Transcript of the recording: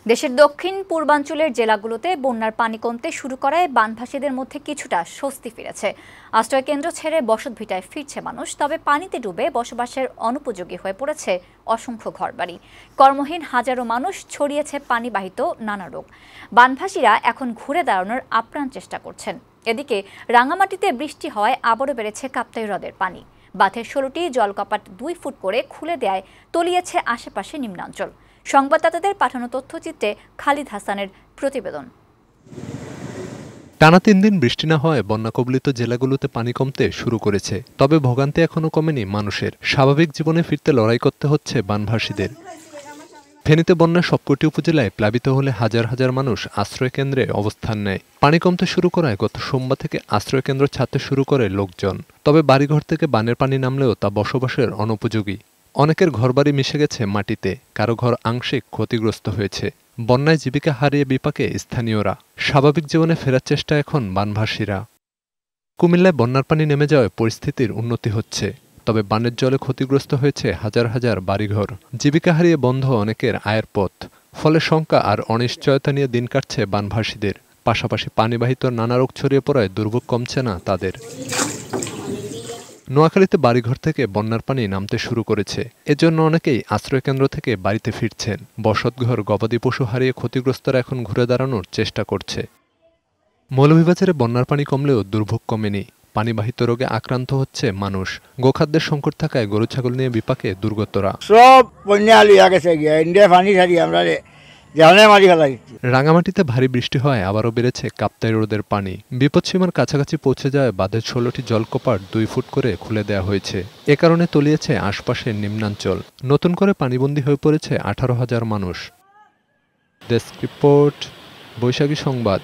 দেশের দক্ষিণ পূর্বাঞ্চলের জেলাগুলোতে বন্যার পানি কমতে শুরু করায় বানভাসীদের মধ্যে কিছুটা স্বস্তি ফিরেছে। আশ্রয়কেন্দ্র ছেড়ে বসতভিটায় ফিরছে মানুষ, তবে পানিতে ডুবে বসবাসের অনুপযোগী হয়ে পড়েছে অসংখ্য ঘরবাড়ি। কর্মহীন হাজারো মানুষ, ছড়িয়েছে পানিবাহিত নানা রোগ। বানভাসীরা এখন ঘুরে দাঁড়ানোর আপ্রাণ চেষ্টা করছেন। এদিকে রাঙামাটিতে বৃষ্টি হওয়ায় আবারও বেড়েছে কাপ্তাই হ্রদের পানি। বাঁধের ১৬টি জলকপাট ২ ফুট করে খুলে দেয় তলিয়েছে আশেপাশে নিম্নাঞ্চল। সংবাদদাতাদের পাঠানো তথ্যচিত্রে খালিদ হাসানের প্রতিবেদন। টানা ৩ দিন বৃষ্টি না হওয়ায় বন্যা কবলিত জেলাগুলোতে পানি কমতে শুরু করেছে। তবে ভোগান্তি এখনো কমেনি মানুষের। স্বাভাবিক জীবনে ফিরতে লড়াই করতে হচ্ছে বানভাসীদের। ফেনীতে বন্যার সবকটি উপজেলায় প্লাবিত হলে হাজার হাজার মানুষ আশ্রয়কেন্দ্রে অবস্থান নেয়। পানি কমতে শুরু করায় গত সোমবার থেকে আশ্রয়কেন্দ্র ছাড়তে শুরু করে লোকজন। তবে বাড়িঘর থেকে বানের পানি নামলেও তা বসবাসের অনুপযোগী। অনেকের ঘরবাড়ি মিশে গেছে মাটিতে, কারো ঘর আংশিক ক্ষতিগ্রস্ত হয়েছে। বন্যায় জীবিকা হারিয়ে বিপাকে স্থানীয়রা। স্বাভাবিক জীবনে ফেরার চেষ্টা এখন বানভাসীরা। কুমিল্লায় বন্যার পানি নেমে যাওয়ায় পরিস্থিতির উন্নতি হচ্ছে। তবে বানের জলে ক্ষতিগ্রস্ত হয়েছে হাজার হাজার বাড়িঘর। জীবিকা হারিয়ে বন্ধ অনেকের আয়ের পথ। ফলে শঙ্কা আর অনিশ্চয়তা নিয়ে দিন কাটছে বানভাসীদের। পাশাপাশি পানিবাহিত নানা রোগ ছড়িয়ে পড়ায় দুর্ভোগ কমছে না তাদের। নোয়াখালীতে বাড়িঘর থেকে বন্যার পানি নামতে শুরু করেছে। এজন্য অনেকেই আশ্রয়কেন্দ্র থেকে বাড়িতে ফিরছেন। বসতঘর, গবাদি পশু হারিয়ে ক্ষতিগ্রস্তরা এখন ঘুরে দাঁড়ানোর চেষ্টা করছে। মৌলভীবাজারে বন্যার পানি কমলেও দুর্ভোগ কমেনি। পানিবাহিত রোগে আক্রান্ত হচ্ছে মানুষ। গোখাদ্যের সংকট থাকায় গরু ছাগল নিয়ে বিপাকে দুর্গতরা। সব বন্যা লিয়া গেছে গিয়া ইন্ডিয়া পানি ছাড়ি আমরা রাঙামাটিতে ভারী বৃষ্টি হয় আবারও বেড়েছে কাপ্তাই হ্রদের পানি। বিপদসীমার কাছাকাছি পৌঁছে যায় বাঁধের ১৬টি জলকপাট ২ ফুট করে খুলে দেওয়া হয়েছে। এ কারণে তলিয়েছে আশপাশের নিম্নাঞ্চল। নতুন করে পানিবন্দী হয়ে পড়েছে ১৮,০০০ মানুষ। ডেস্ক রিপোর্ট, বৈশাখী সংবাদ।